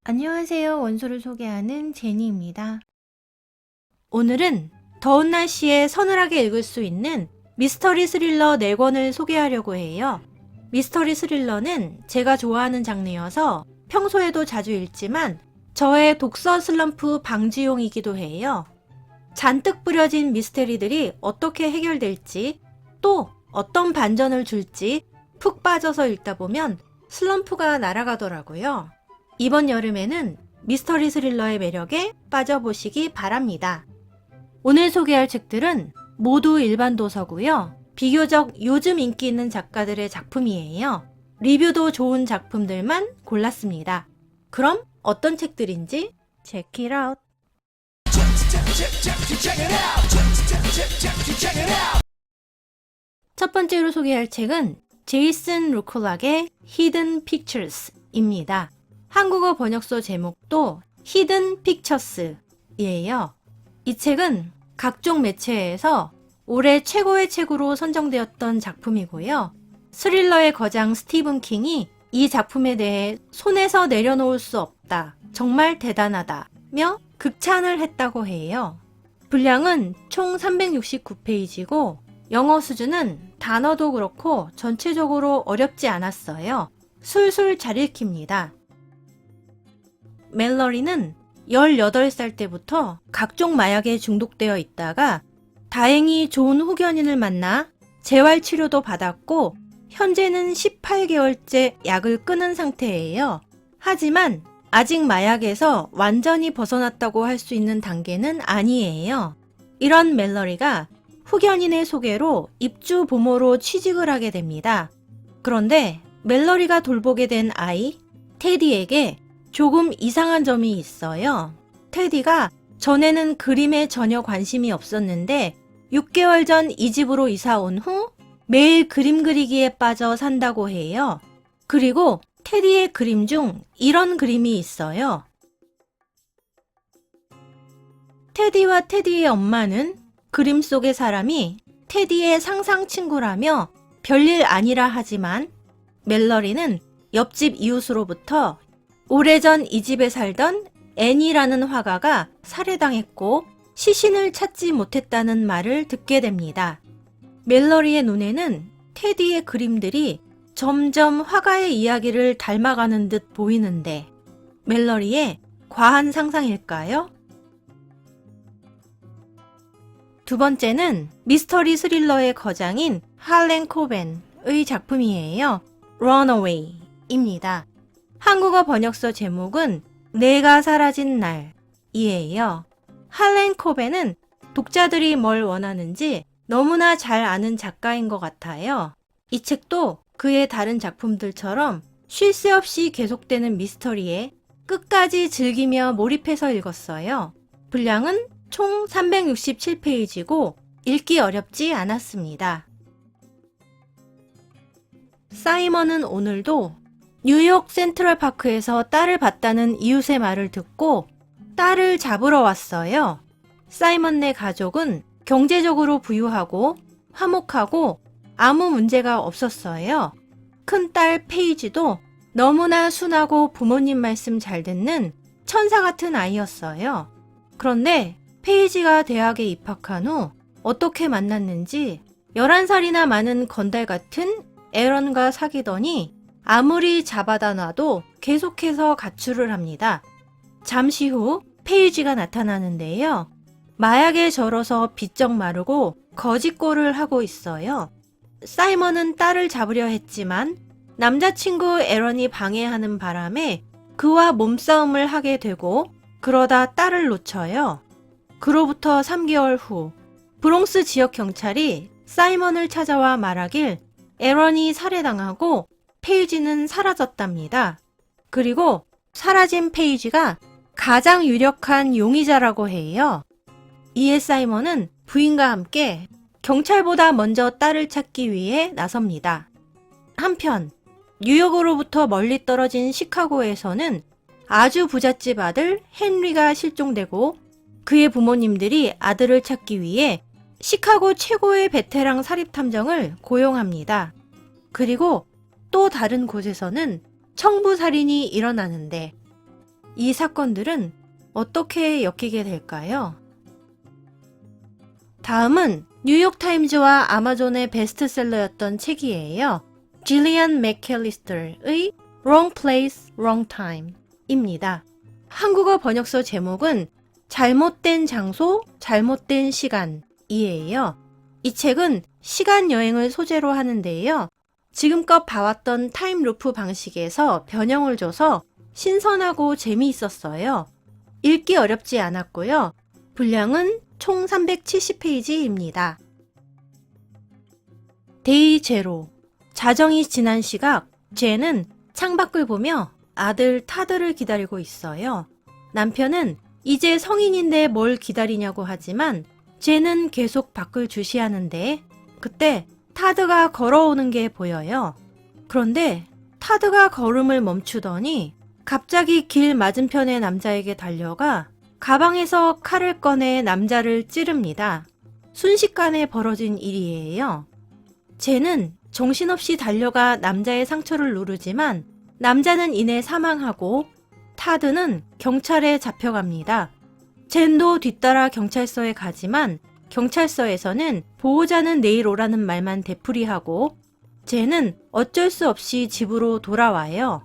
안녕하세요. 원소를 소개하는 제니입니다. 오늘은 더운 날씨에 서늘하게 읽을 수 있는 미스터리 스릴러 4권을 소개하려고 해요. 미스터리 스릴러는 제가 좋아하는 장르여서 평소에도 자주 읽지만 저의 독서 슬럼프 방지용이기도 해요. 잔뜩 뿌려진 미스테리들이 어떻게 해결될지 또 어떤 반전을 줄지 푹 빠져서 읽다 보면 슬럼프가 날아가더라고요. 이번 여름에는 미스터리 스릴러의 매력에 빠져보시기 바랍니다. 오늘 소개할 책들은 모두 일반 도서고요. 비교적 요즘 인기 있는 작가들의 작품이에요. 리뷰도 좋은 작품들만 골랐습니다. 그럼 어떤 책들인지 check it out. 첫 번째로 소개할 책은 제이슨 루쿨락의 Hidden Pictures입니다. 한국어 번역서 제목도 Hidden Pictures이에요. 이 책은 각종 매체에서 올해 최고의 책으로 선정되었던 작품이고요. 스릴러의 거장 스티븐 킹이 이 작품에 대해 손에서 내려놓을 수 없다, 정말 대단하다며 극찬을 했다고 해요. 분량은 총 369페이지고 영어 수준은 단어도 그렇고 전체적으로 어렵지 않았어요. 술술 잘 읽힙니다. 멜러리는 18살 때부터 각종 마약에 중독되어 있다가 다행히 좋은 후견인을 만나 재활치료도 받았고 현재는 18개월째 약을 끊은 상태예요. 하지만 아직 마약에서 완전히 벗어났다고 할 수 있는 단계는 아니에요. 이런 멜러리가 후견인의 소개로 입주 보모로 취직을 하게 됩니다. 그런데 멜러리가 돌보게 된 아이, 테디에게 조금 이상한 점이 있어요. 테디가 전에는 그림에 전혀 관심이 없었는데 6개월 전 이 집으로 이사 온 후 매일 그림 그리기에 빠져 산다고 해요. 그리고 테디의 그림 중 이런 그림이 있어요. 테디와 테디의 엄마는 그림 속의 사람이 테디의 상상 친구라며 별일 아니라 하지만 멜러리는 옆집 이웃으로부터 오래전 이 집에 살던 애니라는 화가가 살해당했고 시신을 찾지 못했다는 말을 듣게 됩니다. 멜러리의 눈에는 테디의 그림들이 점점 화가의 이야기를 닮아가는 듯 보이는데 멜러리의 과한 상상일까요? 두 번째는 미스터리 스릴러의 거장인 할렌 코벤의 작품이에요. Runaway입니다. 한국어 번역서 제목은 내가 사라진 날이에요. 할렌 코벤은 독자들이 뭘 원하는지 너무나 잘 아는 작가인 것 같아요. 이 책도 그의 다른 작품들처럼 쉴 새 없이 계속되는 미스터리에 끝까지 즐기며 몰입해서 읽었어요. 분량은 총 367페이지고 읽기 어렵지 않았습니다. 사이먼은 오늘도 뉴욕 센트럴파크에서 딸을 봤다는 이웃의 말을 듣고 딸을 잡으러 왔어요. 사이먼네 가족은 경제적으로 부유하고 화목하고 아무 문제가 없었어요. 큰딸 페이지도 너무나 순하고 부모님 말씀 잘 듣는 천사 같은 아이였어요. 그런데 페이지가 대학에 입학한 후 어떻게 만났는지 11살이나 많은 건달 같은 에런과 사귀더니 아무리 잡아다 놔도 계속해서 가출을 합니다. 잠시 후 페이지가 나타나는데요. 마약에 절어서 비쩍 마르고 거짓골을 하고 있어요. 사이먼은 딸을 잡으려 했지만 남자친구 에런이 방해하는 바람에 그와 몸싸움을 하게 되고 그러다 딸을 놓쳐요. 그로부터 3개월 후 브롱스 지역 경찰이 사이먼을 찾아와 말하길 에런이 살해당하고 페이지는 사라졌답니다. 그리고 사라진 페이지가 가장 유력한 용의자라고 해요. 이에 사이먼은 부인과 함께 경찰보다 먼저 딸을 찾기 위해 나섭니다. 한편 뉴욕으로부터 멀리 떨어진 시카고에서는 아주 부잣집 아들 헨리가 실종되고 그의 부모님들이 아들을 찾기 위해 시카고 최고의 베테랑 사립탐정을 고용합니다. 그리고 또 다른 곳에서는 청부살인이 일어나는데 이 사건들은 어떻게 엮이게 될까요? 다음은 뉴욕타임즈와 아마존의 베스트셀러였던 책이에요. 질리안 맥캘리스터의 Wrong Place, Wrong Time 입니다. 한국어 번역서 제목은 잘못된 장소, 잘못된 시간이에요. 이 책은 시간 여행을 소재로 하는데요. 지금껏 봐왔던 타임루프 방식에서 변형을 줘서 신선하고 재미있었어요. 읽기 어렵지 않았고요. 분량은 총 370페이지입니다. 데이 제로. 자정이 지난 시각, 쟤는 창밖을 보며 아들 타드를 기다리고 있어요. 남편은 이제 성인인데 뭘 기다리냐고 하지만 쟤는 계속 밖을 주시하는데 그때 타드가 걸어오는 게 보여요. 그런데 타드가 걸음을 멈추더니 갑자기 길 맞은편의 남자에게 달려가 가방에서 칼을 꺼내 남자를 찌릅니다. 순식간에 벌어진 일이에요. 쟤는 정신없이 달려가 남자의 상처를 누르지만 남자는 이내 사망하고 타드는 경찰에 잡혀갑니다. 젠도 뒤따라 경찰서에 가지만 경찰서에서는 보호자는 내일 오라는 말만 되풀이하고 젠은 어쩔 수 없이 집으로 돌아와요.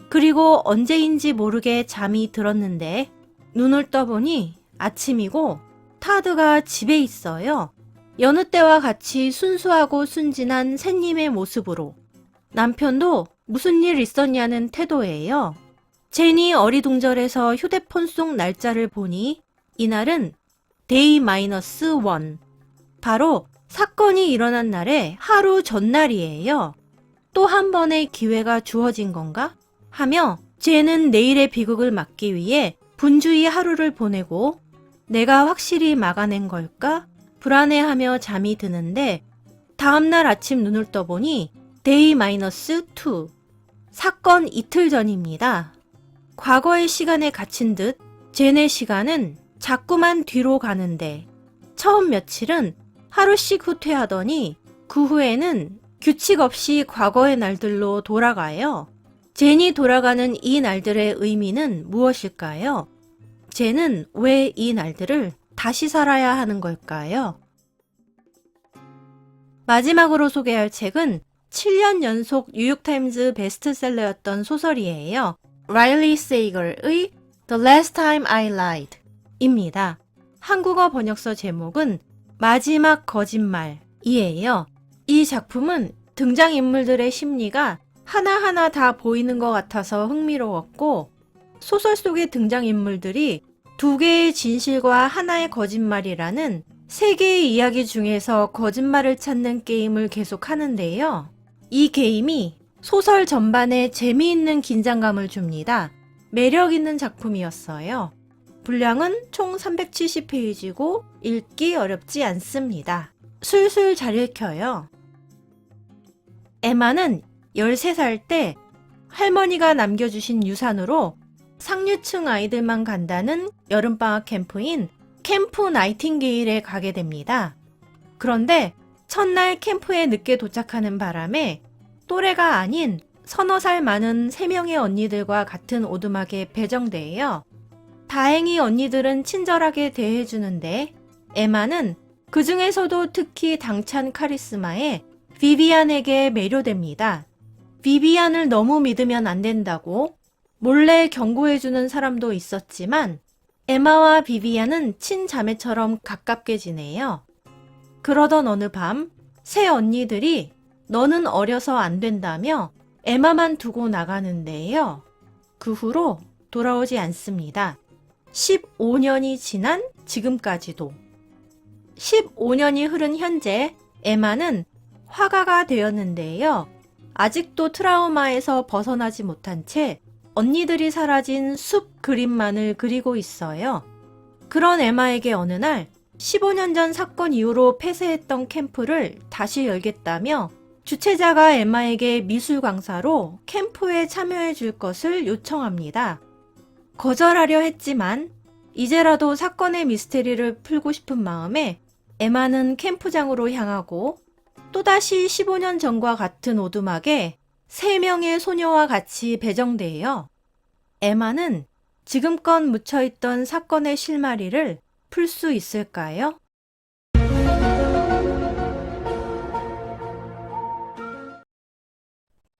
그리고 언제인지 모르게 잠이 들었는데 눈을 떠보니 아침이고 타드가 집에 있어요. 여느 때와 같이 순수하고 순진한 샌님의 모습으로 남편도 무슨 일 있었냐는 태도예요. 젠이 어리둥절해서 휴대폰 속 날짜를 보니 이날은 데이 마이너스 1. 바로 사건이 일어난 날의 하루 전날이에요. 또 한 번의 기회가 주어진 건가? 하며 젠은 내일의 비극을 막기 위해 분주히 하루를 보내고 내가 확실히 막아낸 걸까? 불안해하며 잠이 드는데 다음날 아침 눈을 떠보니 데이 마이너스 2. 사건 이틀 전입니다. 과거의 시간에 갇힌 듯 젠의 시간은 자꾸만 뒤로 가는데 처음 며칠은 하루씩 후퇴하더니 그 후에는 규칙 없이 과거의 날들로 돌아가요. 젠이 돌아가는 이 날들의 의미는 무엇일까요? 젠은 왜 이 날들을 다시 살아야 하는 걸까요? 마지막으로 소개할 책은 7년 연속 뉴욕타임즈 베스트셀러였던 소설이에요. 라일리 세이걸의 The Last Time I Lied 입니다. 한국어 번역서 제목은 마지막 거짓말이에요. 이 작품은 등장인물들의 심리가 하나하나 다 보이는 것 같아서 흥미로웠고 소설 속의 등장인물들이 두 개의 진실과 하나의 거짓말이라는 세 개의 이야기 중에서 거짓말을 찾는 게임을 계속 하는데요. 이 게임이 소설 전반에 재미있는 긴장감을 줍니다. 매력 있는 작품이었어요. 분량은 총 370페이지고 읽기 어렵지 않습니다. 술술 잘 읽혀요. 에마는 13살 때 할머니가 남겨주신 유산으로 상류층 아이들만 간다는 여름방학 캠프인 캠프 나이팅게일에 가게 됩니다. 그런데 첫날 캠프에 늦게 도착하는 바람에 또래가 아닌 서너 살 많은 3명의 언니들과 같은 오두막에 배정돼요. 다행히 언니들은 친절하게 대해주는데 에마는 그 중에서도 특히 당찬 카리스마에 비비안에게 매료됩니다. 비비안을 너무 믿으면 안 된다고 몰래 경고해주는 사람도 있었지만 에마와 비비안은 친자매처럼 가깝게 지내요. 그러던 어느 밤 새 언니들이 너는 어려서 안 된다며 에마만 두고 나가는데요. 그 후로 돌아오지 않습니다. 15년이 지난 지금까지도. 15년이 흐른 현재 에마는 화가가 되었는데요. 아직도 트라우마에서 벗어나지 못한 채 언니들이 사라진 숲 그림만을 그리고 있어요. 그런 에마에게 어느 날 15년 전 사건 이후로 폐쇄했던 캠프를 다시 열겠다며 주최자가 에마에게 미술 강사로 캠프에 참여해 줄 것을 요청합니다. 거절하려 했지만 이제라도 사건의 미스테리를 풀고 싶은 마음에 에마는 캠프장으로 향하고 또다시 15년 전과 같은 오두막에 3명의 소녀와 같이 배정돼요. 에마는 지금껏 묻혀있던 사건의 실마리를 풀 수 있을까요?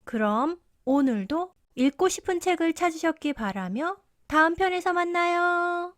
그럼 오늘도 읽고 싶은 책을 찾으셨기 바라며 다음 편에서 만나요.